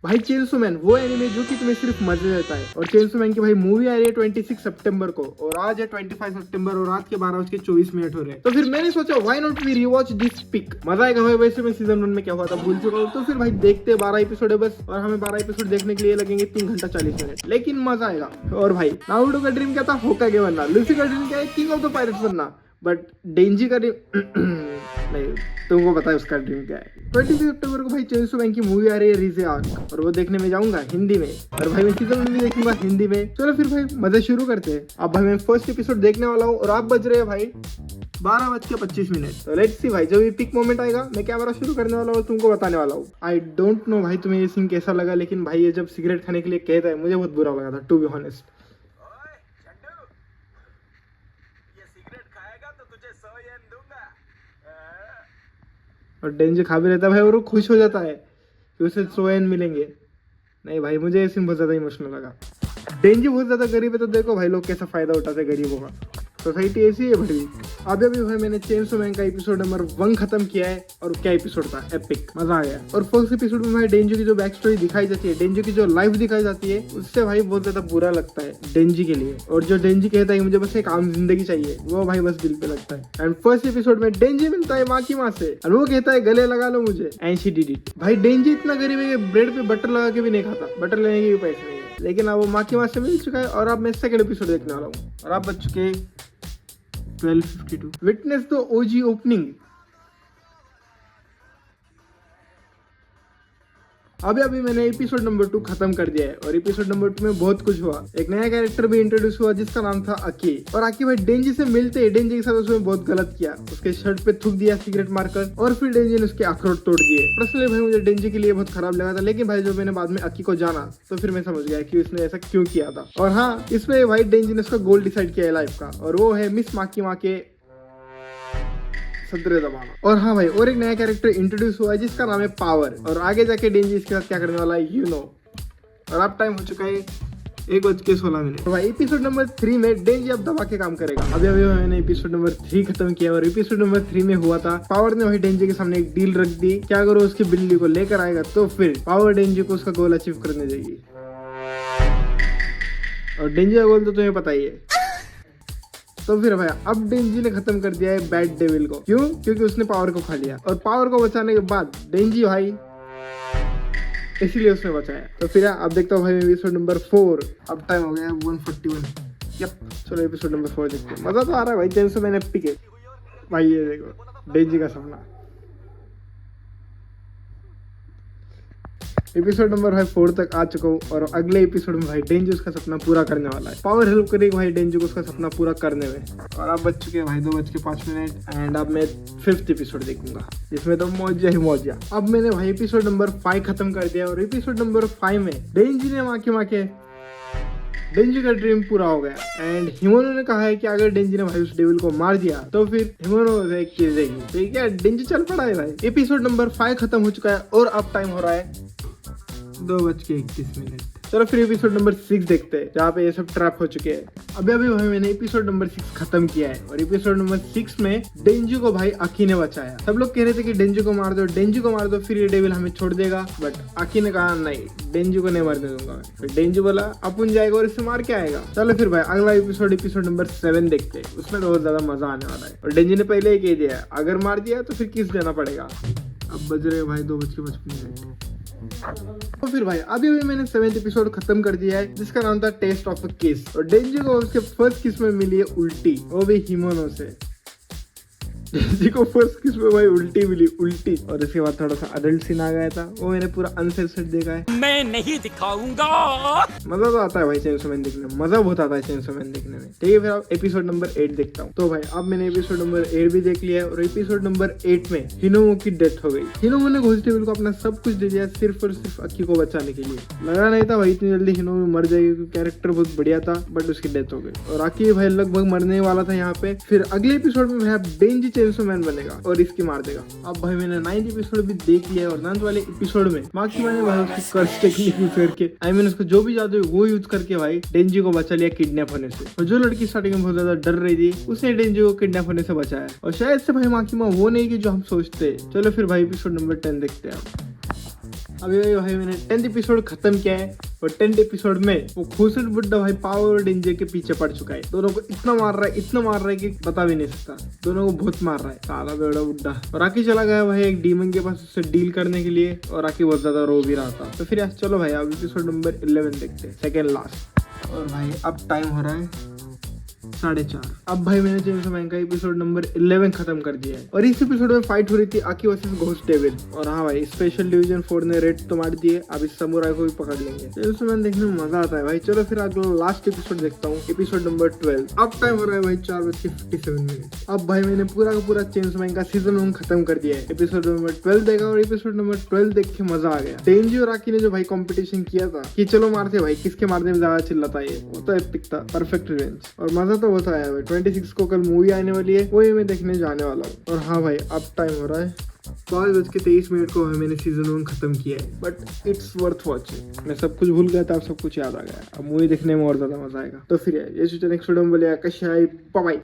भाई chainsaw man वो anime जो कि तुम्हें सिर्फ मजे देता है। और चेंसो मैन की भाई मूवी आ रही है 26 सितंबर को और आज है 25 सितंबर और रात के 12:24 हो रहे हैं। तो फिर मैंने सोचा why not we rewatch this pic. मजा आएगा भाई। वैसे मैं सीजन 1 में क्या हुआ था भूल चुका हूँ। तो फिर भाई देखते 12 एपिसोड है बस और हमें 12 एपिसोड देखने के लिए लगेंगे 3 घंटा 40 मिनट, लेकिन मजा आएगा। और भाई नारुतो का ड्रीम क्या था? होकागे बनना। लूफी का ड्रीम क्या है? किंग ऑफ द पायरेट्स बनना। बट डेंजी का नहीं, तुमको पता है उसका ड्रीम क्या है। 26 सितंबर को भाई चेंसो मैन की मूवी आ रही है रीजे आर्क और वो देखने में जाऊंगा हिंदी में। और भाई मैं सीजन 1 भी देखूंगा हिंदी में। चलो फिर भाई मजे शुरू करते हैं। अब भाई मैं फर्स्ट एपिसोड देखने वाला हूँ और आप बज रहे हैं भाई 12:25। तो लेट्स सी भाई जब भी पिक मोमेंट आएगा मैं कैमरा शुरू करने वाला हूँ, तुमको बताने वाला हूँ। आई डोंट नो भाई तुम्हें ये सीन कैसा लगा, लेकिन भाई ये जब सिगरेट खाने के लिए कहता है मुझे बहुत बुरा लगा था, टू बी ऑनेस्ट। और डेंजर खा भी रहता है भाई और वो खुश हो जाता है कि उसे 100 येन मिलेंगे। नहीं भाई मुझे ये सीन बहुत ज्यादा इमोशनल लगा। डेंजी बहुत ज्यादा गरीब है तो देखो भाई लोग कैसा फायदा उठाते हैं गरीबों का। सोसाइटी ऐसी है बड़ी। अभी भाई मैंने चेंसो मैन का एपिसोड नंबर 1 खत्म किया है और क्या एपिसोड था, एपिक, मजा आ गया। और फर्स्ट एपिसोड में भाई डेंजी की जो बैक स्टोरी दिखाई जाती है, डेंजी की जो लाइफ दिखाई जाती है, उससे भाई बहुत ज्यादा बुरा लगता है डेंजी के लिए। और जो डेंजी कहता है मुझे बस एक आम जिंदगी चाहिए, वो भाई बस दिल पे लगता है। एंड फर्स्ट एपिसोड में डेंजी मिलता है माँ की माँ से और वो कहता है गले लगा लो मुझे, एंड शी डिड इट। भाई डेंजी इतना गरीब है कि ब्रेड पे बटर लगा के भी नहीं खाता, बटर लेने के भी पैसे नहीं है, लेकिन अब वो माँ की माँ से मिल चुका है। और अब मैं सेकंड एपिसोड देखने वाला हूँ और आप बच चुके 12:52। Witness the OG opening. अभी मैंने एपिसोड नंबर 2 खत्म कर दिया है और एपिसोड नंबर 2 में बहुत कुछ हुआ। एक नया कैरेक्टर भी इंट्रोड्यूस हुआ जिसका नाम था अकी। और अकी भाई डेंजी से मिलते ही डेंजी के साथ उसने बहुत गलत किया, उसके शर्ट पे थूक दिया सिगरेट मारकर और फिर डेंजी ने उसके अखरोट तोड़ दिए। पर्सनली भाई मुझे डेंजी के लिए बहुत खराब लगा था, लेकिन भाई जब मैंने बाद में अकी को जाना तो फिर मैं समझ गया कि उसने ऐसा क्यों किया था। और हाँ, इसमें भाई डेंजी ने उसका गोल डिसाइड किया है लाइफ का और वो है मिस माकी माँ के सदरे दबाना। और हाँ भाई और एक नया कैरेक्टर इंट्रोड्यूस हुआ है जिसका नाम है पावर। और आगे जाके डेंजी इसके साथ क्या करने वाला है यू नो। और अब टाइम हो चुका है 1:16। तो भाई एपिसोड नंबर 3 में डेंजी अब दबा के काम करेगा। अभी मैंने एपिसोड नंबर 3 खत्म किया और एपिसोड नंबर 3 में हुआ था पावर ने भाई डेंजी के सामने एक डील रख दी, क्या अगर वो उसकी बिल्ली को लेकर आएगा तो फिर पावर डेंजी को उसका गोल अचीव करने देगी। और डेंजी का गोल तो तुम्हें पता ही है। तो फिर भाई अब डेंजी ने खत्म कर दिया है बैड डेविल को। क्यों? क्योंकि उसने पावर को खा लिया और पावर को बचाने के बाद डेंजी भाई इसीलिए उसने बचाया। तो फिर अब देखता हूँ भाई एपिसोड नंबर 4। अब टाइम हो गया 1:41। यप, चलो एपिसोड नंबर 4 देखते हैं। मजा तो आ रहा है भाई, चेंसो मैन एपिक है भाई। ये देखो डेंजी का सपना। एपिसोड नंबर भाई 4 तक आ चुका हूँ और अगले एपिसोड में भाई डेंजी उसका सपना पूरा करने वाला है। पावर हेल्प करेगी भाई डेंजी को उसका सपना पूरा करने में। और अब बच चुके हैं भाई 2:05 एंड अब मैं 5th एपिसोड देखूंगा जिसमें तो मौजा ही मौजा। अब मैंने भाई एपिसोड नंबर 5 खत्म कर दिया और एपिसोड नंबर 5 में डेंजी ने माँ के डेंजी का ड्रीम पूरा हो गया। एंड हिमोनो ने कहा है कि अगर डेंजी ने भाई उस डेविल को मार दिया तो फिर हिमोनो से एक चीज देगी। ठीक है, डेंजी चल पड़ा है भाई। एपिसोड नंबर 5 खत्म हो चुका है और अब टाइम हो रहा है 2:31। चलो फिर एपिसोड नंबर 6 देखते हैं जहाँ पे ये सब ट्रैप हो चुके हैं। अभी भाई मैंने एपिसोड नंबर 6 खत्म किया है और एपिसोड नंबर 6 में डेंजी को भाई अकी ने बचाया। सब लोग कह रहे थे कि डेंजी को मार दो, डेंजी को मार दो, फिर ये डेविल हमें छोड़ देगा। बट अकी ने कहा नहीं, डेंजी को नहीं मारने दूंगा मैं। फिर डेंजी बोला अपन जाएगा और इसे मार के आएगा। चलो फिर भाई अगला एपिसोड नंबर 7 देखते हैं। उसमें बहुत ज्यादा मजा आने वाला है। और डेंजी ने पहले ही कह दिया अगर मार दिया तो फिर किस देना पड़ेगा। अब बज रहे भाई 2:55। तो फिर भाई अभी मैंने 7th एपिसोड खत्म कर दिया है जिसका नाम था टेस्ट ऑफ अ किस। और डेंजी को उसके फर्स्ट किस में मिली है उल्टी, वो भी हिमोनो से। डेंजी को फर्स्ट किस में भाई उल्टी मिली, उल्टी। और इसके बाद थोड़ा सा अडल्ट सीन आ गया था, वो मैंने पूरा अनसेंसर्ड देखा है। मैं नहीं दिखाऊंगा। मजा तो आता है भाई चेंसो मैन देखने में, मजा बहुत आता है चेंसो मैन देखने में। ठीक है, फिर अब एपिसोड नंबर 8 देखता हूँ। तो भाई अब मैंने एपिसोड नंबर 8 भी देख लिया है और एपिसोड नंबर 8 में हिनोमो की डेथ हो गई। हिनोमो ने घोस्ट डेविल को अपना सब कुछ दे दिया सिर्फ और सिर्फ अकी को बचाने के लिए। लगा नहीं था भाई इतनी जल्दी हिनोमो मर जाएगी क्योंकि कैरेक्टर बहुत बढ़िया था, बट उसकी डेथ हो गई। और अकी भाई लगभग मरने वाला था यहाँ पे। फिर अगले एपिसोड में भाई डेंजी चेंसो मैन बनेगा और इसकी मार देगा। अब भाई मैंने 9th एपिसोड भी देख लिया है और 9th वाले एपिसोड में माकी मैंने भाई उसकी कर्स टेक्निक यूज करके उसको जो भी जादू है वो यूज करके भाई डेंजी को बचा लिया किडनैप होने से। और जो लड़की स्टार्टिंग में बहुत ज्यादा डर रही थी उसने डेंजी को किडनैप होने से बचाया। और शायद से भाई माकी माँ वो नहीं की जो हम सोचते। चलो फिर भाई एपिसोड नंबर 10 देखते हैं। अभी भाई मैंने 10th एपिसोड खत्म किया है और 10th एपिसोड में वो खूसट बुड्ढा भाई पावर रेंजर के पीछे पड़ चुका है। दोनों को इतना मार रहा है कि बता भी नहीं सकता। दोनों को बहुत मार रहा है साला बेड़ा बुड्ढा। और राकी चला गया भाई एक डीमन के पास उससे डील करने के लिए और राकी बहुत ज्यादा रो भी रहा था। तो फिर चलो भाई अब एपिसोड नंबर 11 देखते हैं, सेकेंड लास्ट। और भाई अब टाइम हो रहा है 4:30। अब भाई मैंने चेंसो मैन का एपिसोड नंबर 11 खत्म कर दिया है और इस एपिसोड में फाइट हो रही थी आकी वर्सेस घोस्ट डेविल। और हाँ भाई स्पेशल डिवीजन 4 ने रेड तो मार दिए, अब इस समुराई को भी पकड़ लेंगे। चेंसो मैन देखने में मजा आता है भाई। चलो फिर अगला लास्ट एपिसोड देखता हूँ, एपिसोड नंबर 12। अब टाइम हो रहा है भाई 4:57। अब भाई मैंने पूरा का पूरा चेंसो मैन का सीजन 1 खत्म कर दिया है। एपिसोड नंबर 12 देखा और एपिसोड नंबर 12 देख के मजा आ गया। टेंजी और आकी ने जो भाई कॉम्पिटिशन किया था कि चलो मारते भाई किसके मारने में ज्यादा चिल्लाता है, वो तो एपिक था, परफेक्ट रिवेंज। और मजा तो बहुत आया भाई। 26 को कल मूवी आने वाली है, वही मैं देखने जाने वाला हूँ। और हाँ भाई अब टाइम हो रहा है 5:23 को मैंने सीजन 1 खत्म किया है, बट इट्स वर्थ वॉचिंग। मैं सब कुछ भूल गया था, अब सब कुछ याद आ गया। अब मूवी देखने में और ज्यादा मजा आएगा। तो फिर ये नेक्स्ट वीडियो में बोलिए कशी आहे, बाय।